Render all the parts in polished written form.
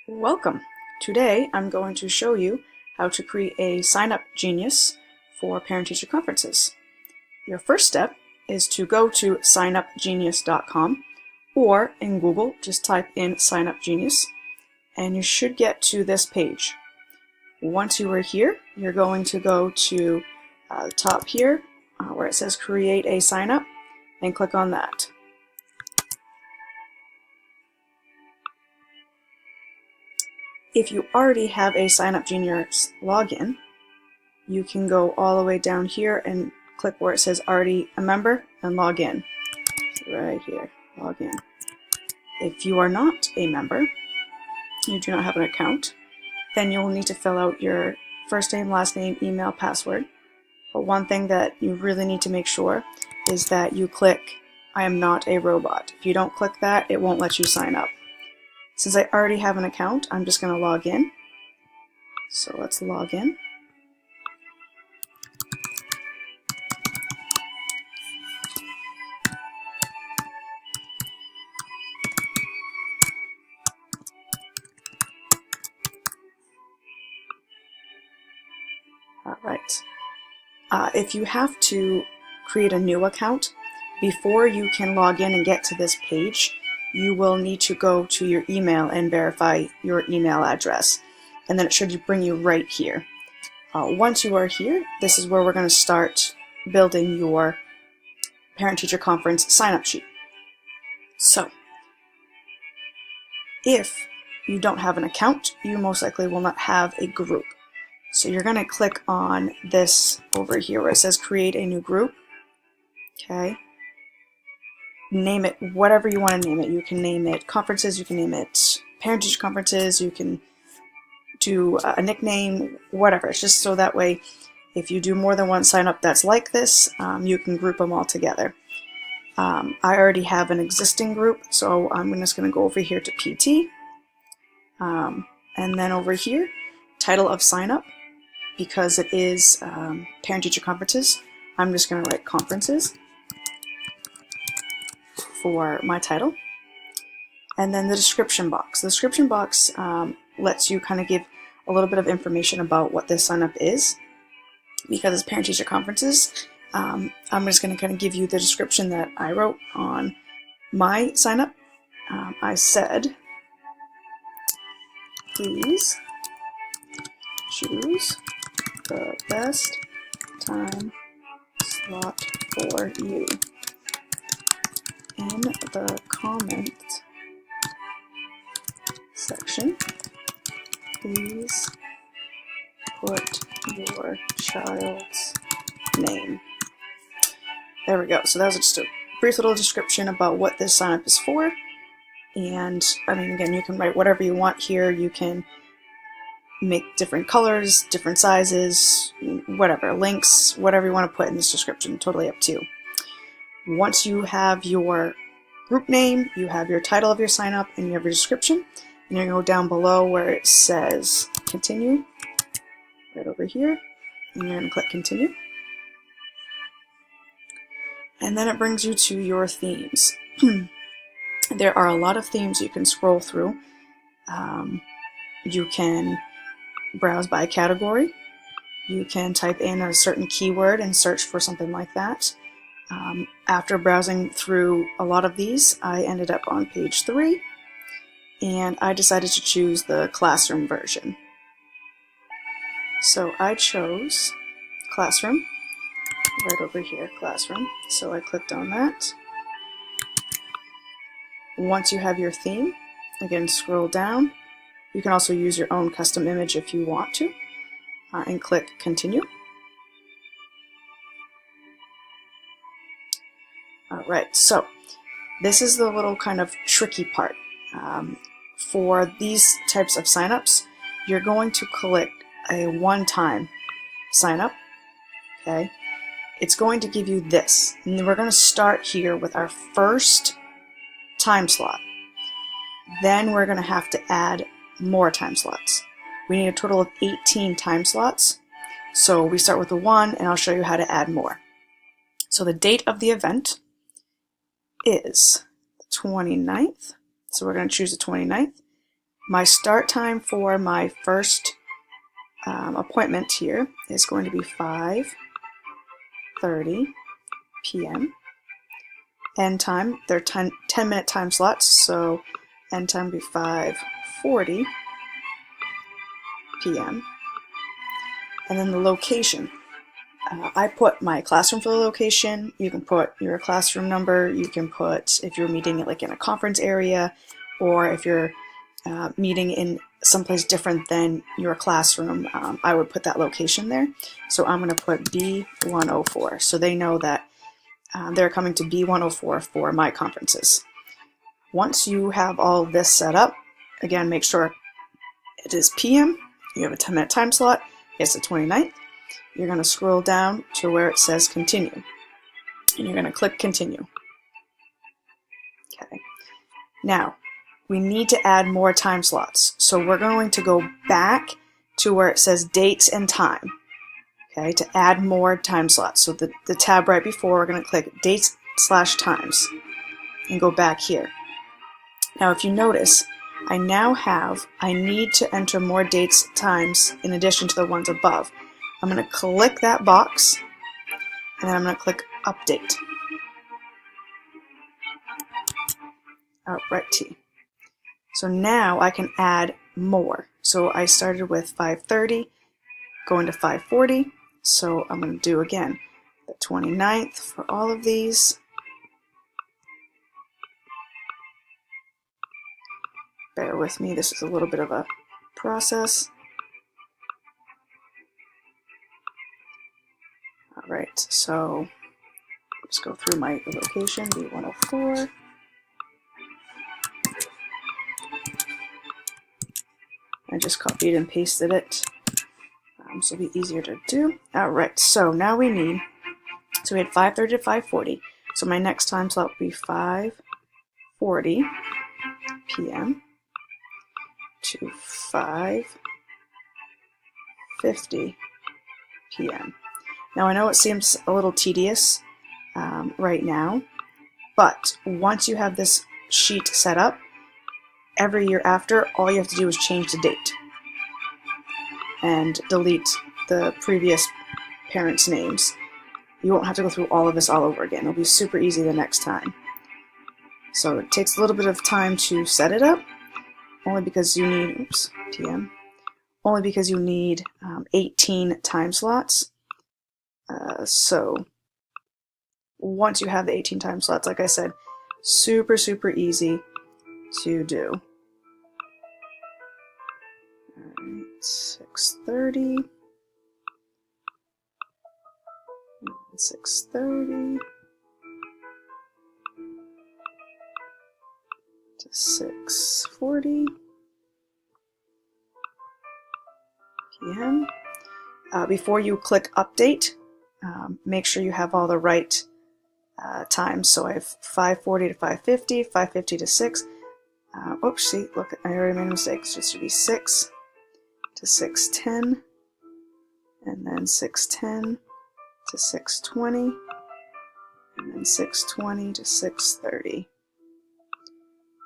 Welcome! Today I'm going to show you how to create a SignUp Genius for parent-teacher conferences. Your first step is to go to signupgenius.com, or in Google just type in SignUp Genius and you should get to this page. Once you are here, you're going to go to the top here where it says create a sign-up and click on that. If you already have a SignUp Genius login, you can go all the way down here and click where it says already a member and log in. Right here, log in. If you are not a member, you do not have an account, then you'll need to fill out your first name, last name, email, password. But one thing that you really need to make sure is that you click I am not a robot. If you don't click that, it won't let you sign up. Since I already have an account, I'm just going to log in. So let's log in. All right. If you have to create a new account, before you can log in and get to this page, you will need to go to your email and verify your email address. And then it should bring you right here. Once you are here, this is where we're going to start building your parent-teacher conference sign-up sheet. So, if you don't have an account, you most likely will not have a group. So you're going to click on this over here where it says create a new group. Okay. Name it whatever you want to name it. You can name it conferences, you can name it parent-teacher conferences, you can do a nickname, whatever. It's just so that way if you do more than one sign up that's like this, you can group them all together. I already have an existing group, so I'm just going to go over here to PT. And then over here, title of sign up, because it is parent-teacher conferences, I'm just going to write conferences for my title. And then the description box. The description box lets you kind of give a little bit of information about what this sign up is. Because it's parent-teacher conferences, I'm just going to kind of give you the description that I wrote on my sign up. I said, please choose the best time slot for you. In the comment section, please put your child's name. There we go. So that was just a brief little description about what this sign up is for. And I mean, again, you can write whatever you want here. You can make different colors, different sizes, whatever, links, whatever you want to put in this description, totally up to you. Once you have your group name, you have your title of your sign up, and you have your description, and you're going to go down below where it says continue, right over here, and you're going to click continue. And then it brings you to your themes. There are a lot of themes you can scroll through. You can browse by category. You can type in a certain keyword and search for something like that. After browsing through a lot of these, I ended up on page 3, and I decided to choose the classroom version. So I chose classroom, right over here, classroom. So I clicked on that. Once you have your theme, again, scroll down. You can also use your own custom image if you want to, and click continue. Alright, so this is the little kind of tricky part. For these types of signups, you're going to click a one-time sign-up. Okay, it's going to give you this, and we're going to start here with our first time slot. Then we're going to have to add more time slots. We need a total of 18 time slots. So we start with the 1, and I'll show you how to add more. So the date of the event is the 29th. So we're going to choose the 29th. my start time for my first appointment here is going to be 5:30 p.m. End time, they're 10-minute time slots, so end time will be 5:40 p.m. And then the location. I put my classroom for the location. You can put your classroom number. You can put if you're meeting like in a conference area, or if you're meeting in someplace different than your classroom. I would put that location there. So I'm going to put B104, so they know that they're coming to B104 for my conferences. Once you have all of this set up, again, make sure it is PM. You have a 10-minute time slot. It's the 29th. You're going to scroll down to where it says continue, and you're going to click continue. Okay. Now, we need to add more time slots, so we're going to go back to where it says dates and time, okay, to add more time slots. So the tab right before, we're going to click dates/times and go back here. Now, if you notice, I need to enter more dates, times in addition to the ones above. I'm going to click that box, and then I'm going to click update. Right T. So now I can add more. So I started with 5:30, going to 5:40. So I'm going to do again the 29th for all of these. Bear with me, this is a little bit of a process. All right, so let's go through my location, B104. I just copied and pasted it, so it'll be easier to do. All right, so now we had 5:30 to 5:40. So my next time slot will be 5:40 p.m. to 5:50 p.m. Now I know it seems a little tedious right now, but once you have this sheet set up, every year after, all you have to do is change the date and delete the previous parents' names. You won't have to go through all of this all over again. It'll be super easy the next time. So it takes a little bit of time to set it up, only because you need, PM, only because you need 18 time slots. So once you have the 18 time slots, like I said, super, super easy to do. All right, 6:30, 6:30 to 6:40 p.m. Before you click update, make sure you have all the right times. So I have 5:40 to 5:50, 5:50 to 6. Oops, see, look, I already made a mistake. It should be 6 to 6:10, and then 6:10 to 6:20, and then 6:20 to 6:30.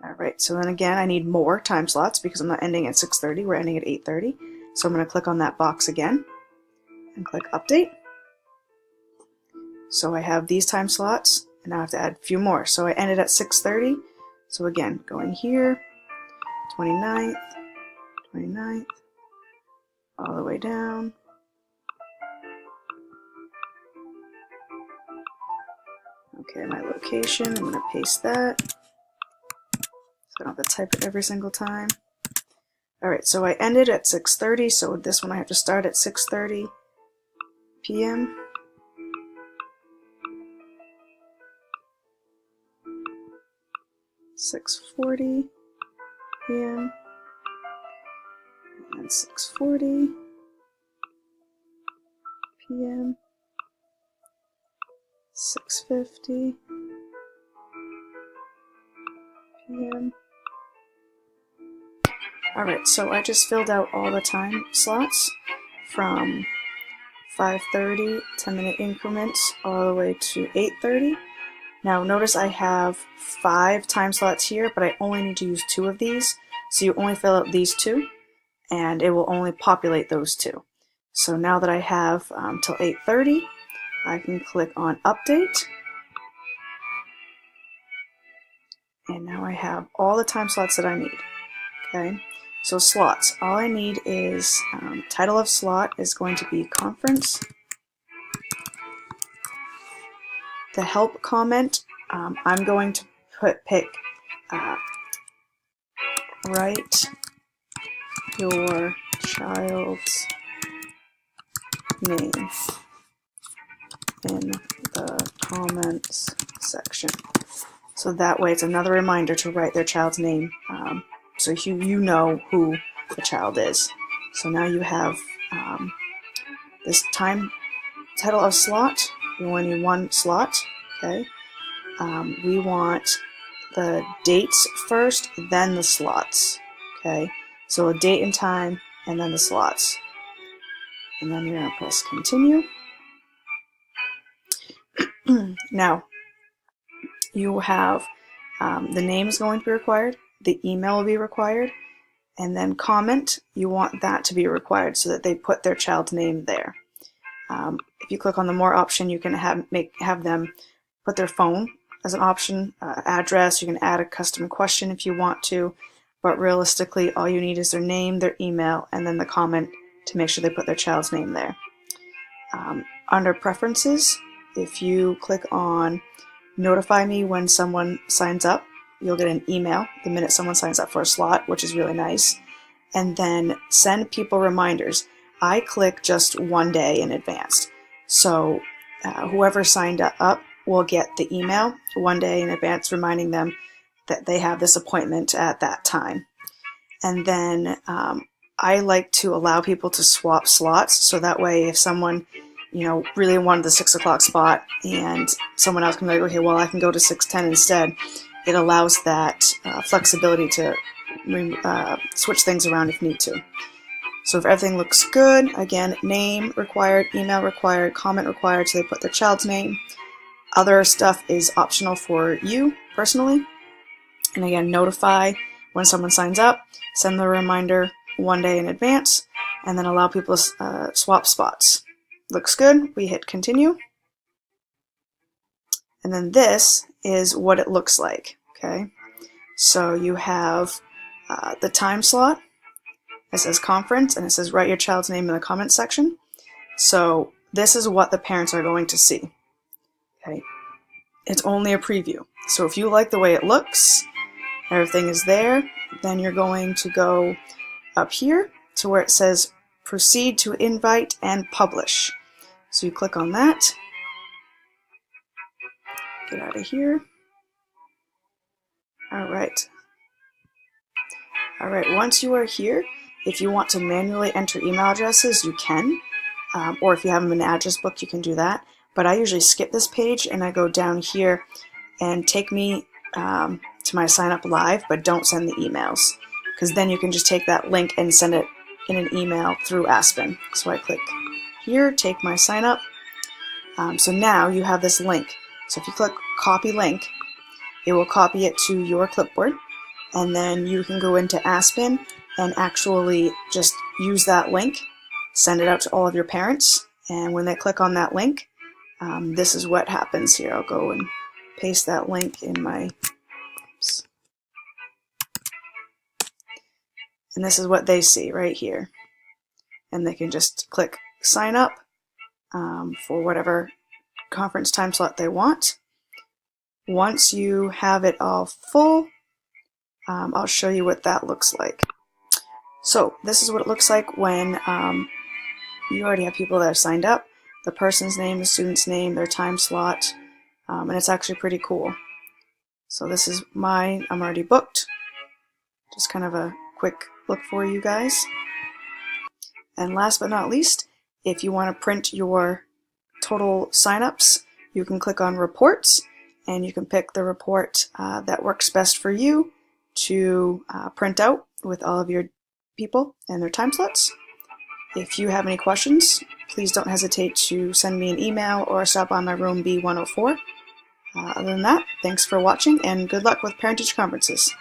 All right, so then again, I need more time slots because I'm not ending at 6:30, we're ending at 8:30. So I'm going to click on that box again and click update. So I have these time slots, and now I have to add a few more. So I ended at 6:30. So again, going here, 29th, 29th, all the way down. Okay, my location, I'm going to paste that, so I don't have to type it every single time. Alright, so I ended at 6:30, so this one I have to start at 6:30 p.m. $6:40 p.m. and 6:40 p.m. 6:50 p.m. Alright, so I just filled out all the time slots from 5:30, 10-minute increments, all the way to 8:30. Now notice I have 5 time slots here, but I only need to use 2 of these. So you only fill out these two, and it will only populate those two. So now that I have till 8:30, I can click on Update. And now I have all the time slots that I need. Okay, so slots. All I need is title of slot is going to be conference. The help comment, I'm going to pick write your child's name in the comments section. So that way it's another reminder to write their child's name, so you know who the child is. So now you have this title of slot. We only need one slot. Okay. We want the dates first, then the slots. Okay. So a date and time, and then the slots. And then you're going to press continue. Now, you have the name is going to be required, the email will be required, and then comment, you want that to be required so that they put their child's name there. If you click on the more option, you can have them put their phone as an option, address, you can add a custom question if you want to, but realistically all you need is their name, their email, and then the comment to make sure they put their child's name there. Under preferences, if you click on notify me when someone signs up, you'll get an email the minute someone signs up for a slot, which is really nice. And then send people reminders. I click just one day in advance. So whoever signed up will get the email one day in advance reminding them that they have this appointment at that time. And then I like to allow people to swap slots, so that way if someone really wanted the 6 o'clock spot and someone else can be like, okay, well, I can go to 6:10 instead. It allows that flexibility to switch things around if need to. So if everything looks good, again, name required, email required, comment required, so they put their child's name. Other stuff is optional for you personally. And again, notify when someone signs up, send the reminder one day in advance, and then allow people to swap spots. Looks good, we hit continue. And then this is what it looks like, okay? So you have the time slot. It says conference, and it says write your child's name in the comments section. So this is what the parents are going to see, okay? It's only a preview. So if you like the way it looks, everything is there, then you're going to go up here to where it says proceed to invite and publish. So you click on that, get out of here. All right, once you are here, if you want to manually enter email addresses, you can, or if you have them in an address book, you can do that. But I usually skip this page and I go down here and take me to my sign up live, but don't send the emails, because then you can just take that link and send it in an email through Aspen. So I click here, take my sign up. So now you have this link. So if you click copy link, it will copy it to your clipboard, and then you can go into Aspen and actually just use that link, send it out to all of your parents, and when they click on that link, this is what happens here. I'll go and paste that link in my, oops. And this is what they see right here. And they can just click sign up for whatever conference time slot they want. Once you have it all full, I'll show you what that looks like. So this is what it looks like when you already have people that are signed up, the person's name, the student's name, their time slot, and it's actually pretty cool. So this is mine, I'm already booked. Just kind of a quick look for you guys. And last but not least, if you want to print your total signups, you can click on reports and you can pick the report that works best for you to print out with all of your people and their time slots. If you have any questions, please don't hesitate to send me an email or stop by my room B104. Other than that, thanks for watching and good luck with parent-teacher conferences.